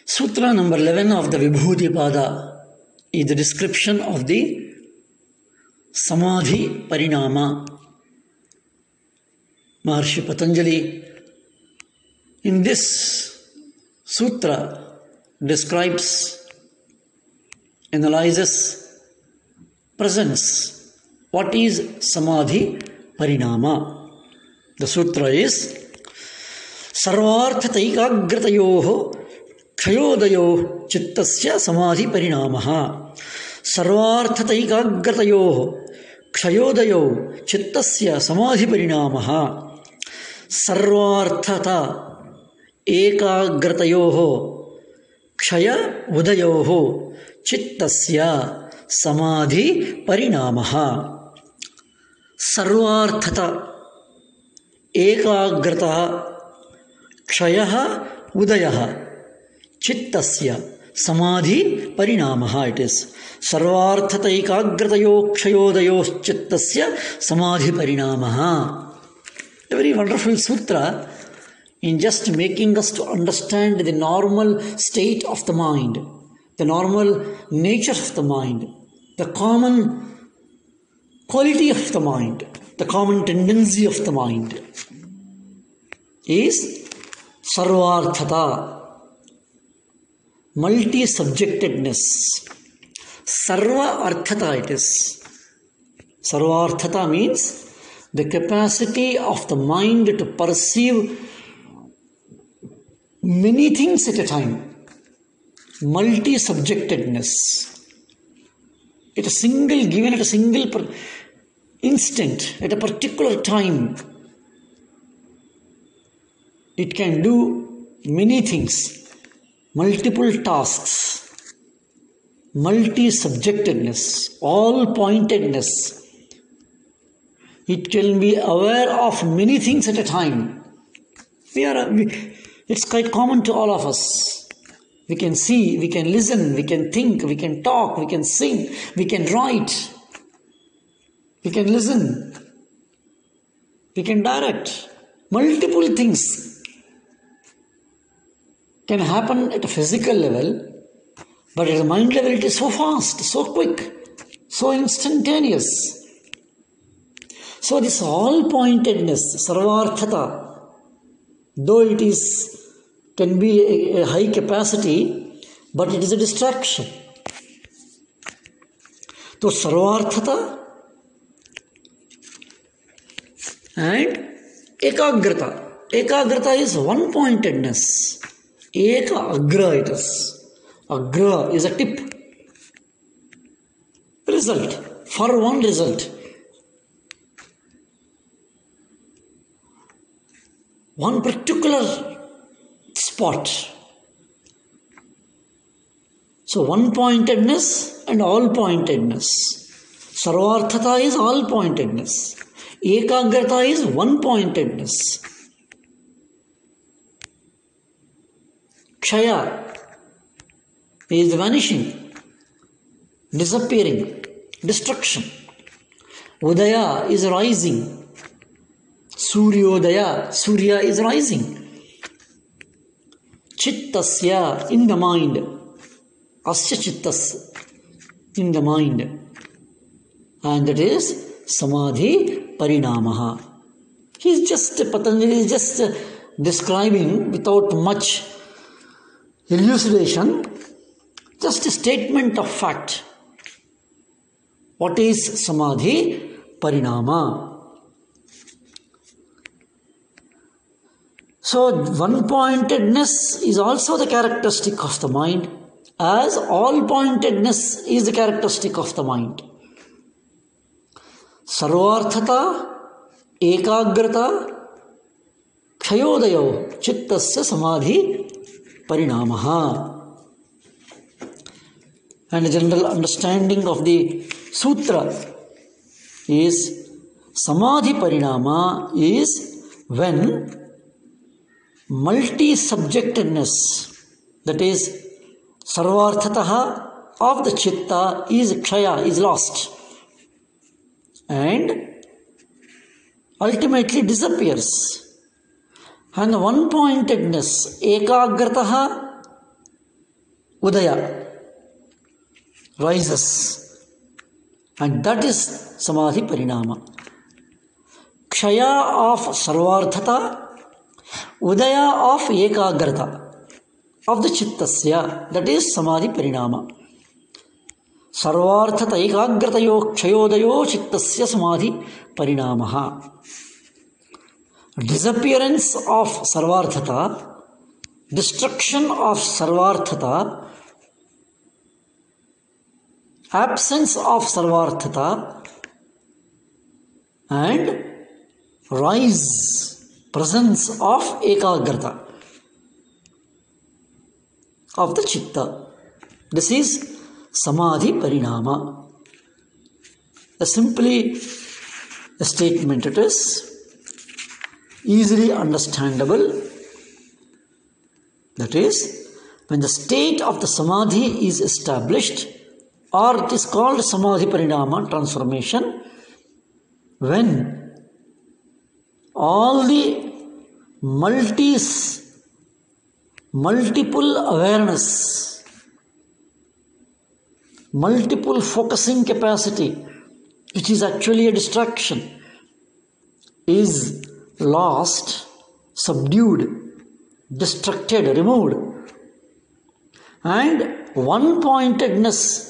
Sutra number 11 of the Vibhuti Pada is the description of the Samadhi Parinama. Maharshi Patanjali in this sutra describes, analyzes, presents what is Samadhi Parinama. The sutra is Sarvarthataikagratayoho Khayodayo Chittasya Samadhi Parinamaha. Sarvarthataikagratayoho Khayodayo Chittasya Samadhi Parinamaha. Sarvarthata Ekagratayoho Kshaya Udayoho Chittasya Samadhi Parinamaha. Sarvarthata Ekagrataha Kshayaha Udayaha Chittasya Samadhi Parinamaha. It is Sarvarthata Ekagratayo Kshayodayo Chittasya Samadhi Parinamaha. A very wonderful sutra in just making us to understand the normal state of the mind, the normal nature of the mind, the common quality of the mind, the common tendency of the mind is Sarvarthata, multi-subjectedness. Sarva Arthata it is. Sarvarthata means the capacity of the mind to perceive many things at a time. Multi-subjectedness. At a single, given at a single instant, at a particular time, it can do many things. Multiple tasks. Multi-subjectedness. All-pointedness. It can be aware of many things at a time. It's quite common to all of us. We can see, we can listen, we can think, we can talk, we can sing, we can write, we can listen, we can direct. Multiple things can happen at a physical level, but at a mind level it is so fast, so quick, so instantaneous. So this all-pointedness, sarvarthata, though it can be a high capacity, but it is a distraction. So sarvarthata and ekagrata. Ekagrata is one-pointedness. Eka agra it is. Agra is a tip. Result. For one result. One particular spot. So one-pointedness and all-pointedness. Sarvarthata is all-pointedness. Ekagrata is one-pointedness. Kshaya is vanishing, disappearing, destruction. Udaya is rising. Suryodaya, Surya is rising. Chittasya, in the mind. Asya chittas, in the mind. And that is Samadhi Parinamaha. Patanjali is just describing without much elucidation, just a statement of fact. What is Samadhi Parinama? So, one-pointedness is also the characteristic of the mind, as all-pointedness is the characteristic of the mind. Sarvarthata, ekagrata, khayodayo, chittasya samadhi parinamaha. And a general understanding of the sutra is Samadhi Parinama is when multi-subjectedness, that is sarvarthataha of the chitta is kshaya, is lost, and ultimately disappears. And the one-pointedness, ekagrataha udaya, rises. And that is samadhi parinama. Kshaya of sarvarthata, udaya of ekagrata, of the chittasya, that is samadhi parinama. Sarvarthata ekagratayo kshayodayo chittasya samadhi parinamaha. Disappearance of sarvarthata, destruction of sarvarthata, absence of sarvarthata, and rise, presence of ekagrata, of the chitta. This is samadhi parinama. Simply a statement it is, easily understandable. That is, when the state of the samadhi is established, or it is called samadhi parinama, transformation, when all the multiple awareness, multiple focusing capacity, which is actually a distraction, is lost, subdued, distracted, removed, and one-pointedness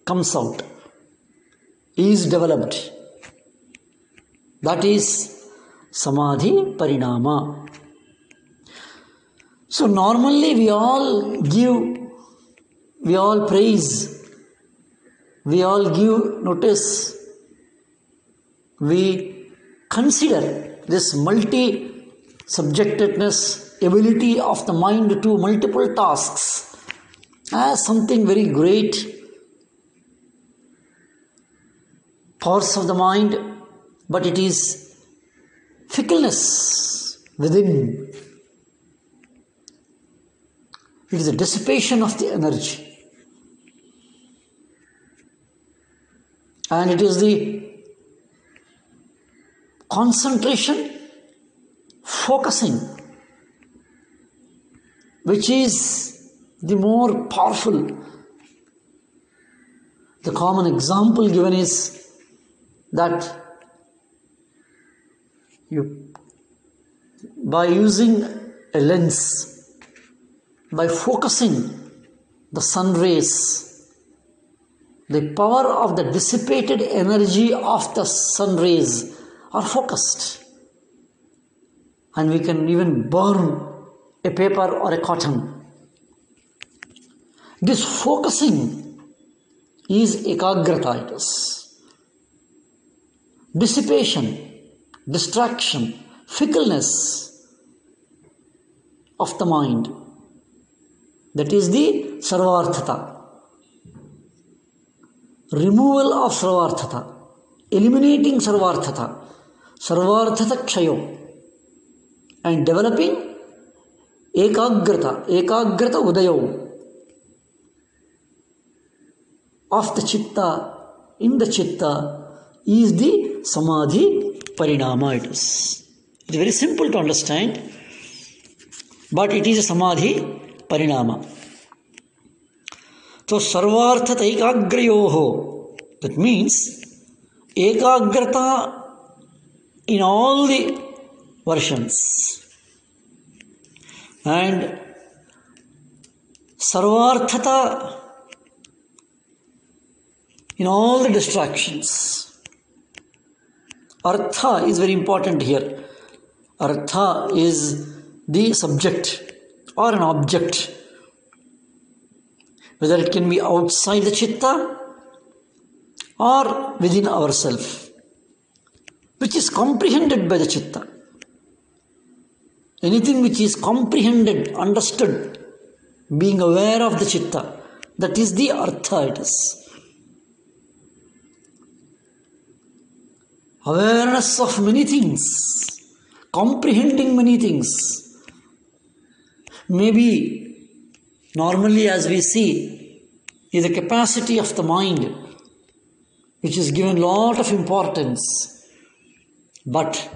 comes out, is developed. That is samadhi parinama. So normally we all praise, we all give notice, we consider this multi-subjectedness, ability of the mind to multiple tasks, as something very great. Powers of the mind, but it is fickleness within. It is a dissipation of the energy. And it is the concentration, focusing, which is the more powerful. The common example given is that by using a lens, by focusing the sun rays, the power of the dissipated energy of the sun rays are focused, and we can even burn a paper or a cotton. This focusing is ekagrata, it is. Dissipation, distraction, fickleness of the mind, that is the sarvarthata. Removal of sarvarthata, eliminating sarvarthata, sarvarthata kshayo, and developing ekagrata udayo of the chitta, in the chitta, is the samadhi parinama. It is very simple to understand, but it is a samadhi parinama. So sarvarthata ekagrayoho, that means ekagrata in all the versions, and sarvarthata in all the distractions. Artha is very important here. Artha is the subject or an object, whether it can be outside the chitta or within ourselves, which is comprehended by the chitta. Anything which is comprehended, understood, being aware of the chitta, that is the artha it is. Awareness of many things, comprehending many things. Maybe normally, as we see, is the capacity of the mind, which is given lot of importance. But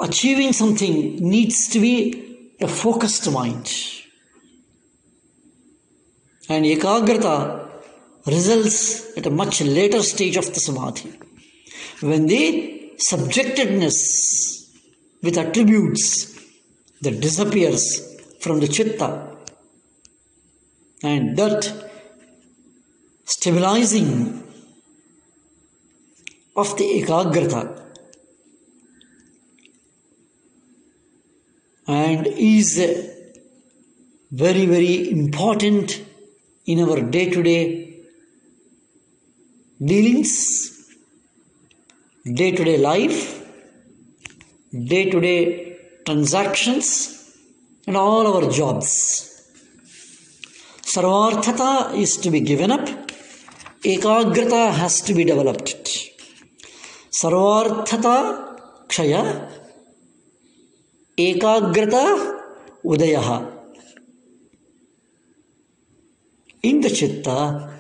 achieving something needs to be a focused mind. And ekagrata results at a much later stage of the samadhi, when the subjectedness with attributes that disappears from the chitta, and that stabilizing of the ekagrata and is very, very important in our day-to-day dealings, day-to-day life, day-to-day transactions, and all our jobs. Sarvarthata is to be given up. Ekagrata has to be developed. Sarvarthata kshaya, ekagrata udayaha. In the chitta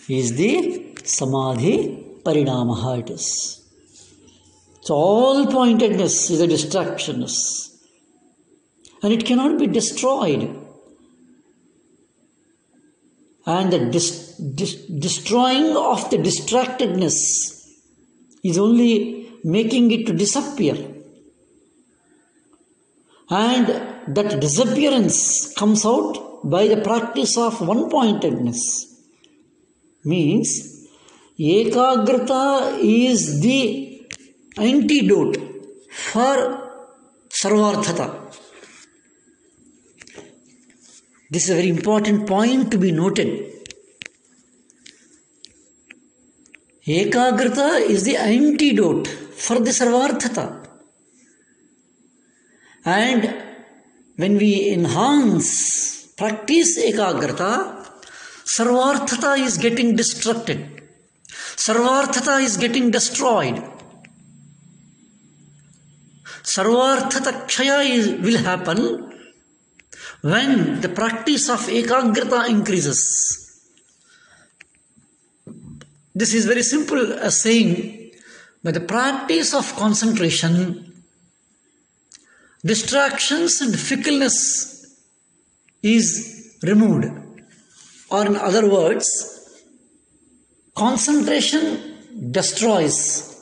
is the samadhi parinamaha. It is. So all pointedness is a distractionness, and it cannot be destroyed. And the destroying of the distractedness is only making it to disappear. And that disappearance comes out by the practice of one-pointedness. Means, ekagrata is the antidote for sarvarthata. This is a very important point to be noted. Ekagrata is the antidote for the sarvarthata. And when we practice ekagrata, sarvarthata is getting destructed. Sarvarthata is getting destroyed. Sarvarthata kshaya will happen when the practice of ekagrata increases. This is very simple as saying, by the practice of concentration, distractions and fickleness is removed. Or in other words, concentration destroys,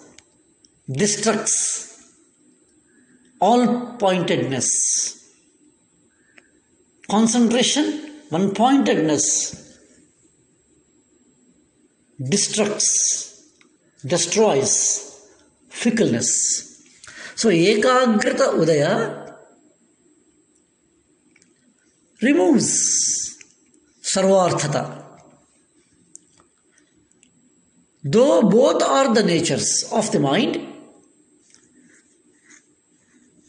destructs all pointedness. Concentration, one-pointedness, destroys fickleness. So, ekagrata udaya removes sarvarthata. Though both are the natures of the mind,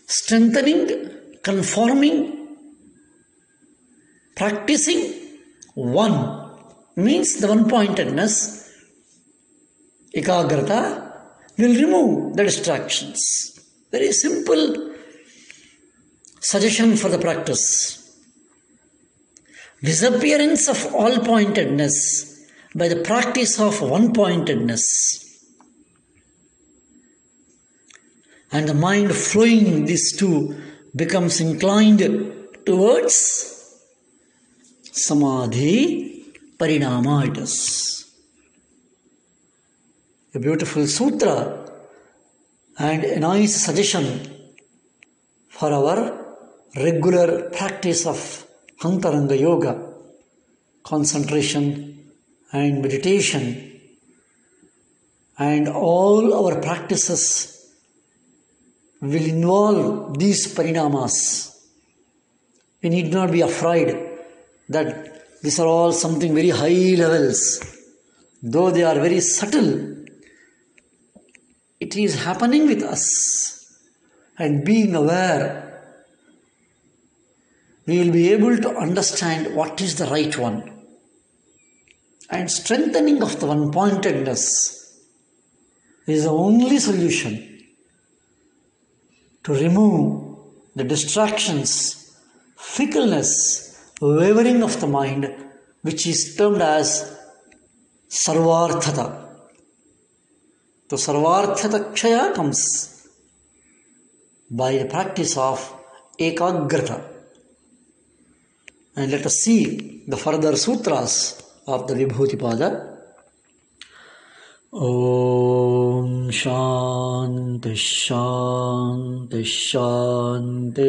strengthening, conforming, practicing one means the one-pointedness, ekagrata, will remove the distractions. Very simple suggestion for the practice. Disappearance of all pointedness by the practice of one-pointedness. And the mind flowing these two becomes inclined towards samadhi parinama. It is a beautiful sutra and a nice suggestion for our regular practice of Antaranga Yoga, concentration and meditation, and all our practices will involve these parinamas. We need not be afraid that these are all something very high levels. Though they are very subtle, it is happening with us. And being aware, we will be able to understand what is the right one. And strengthening of the one-pointedness is the only solution to remove the distractions, fickleness, wavering of the mind, which is termed as sarvarthata. So sarvarthata kshaya comes by the practice of ekagrata. And let us see the further sutras of the Vibhuti-pada. Om Shanti Shanti Shanti.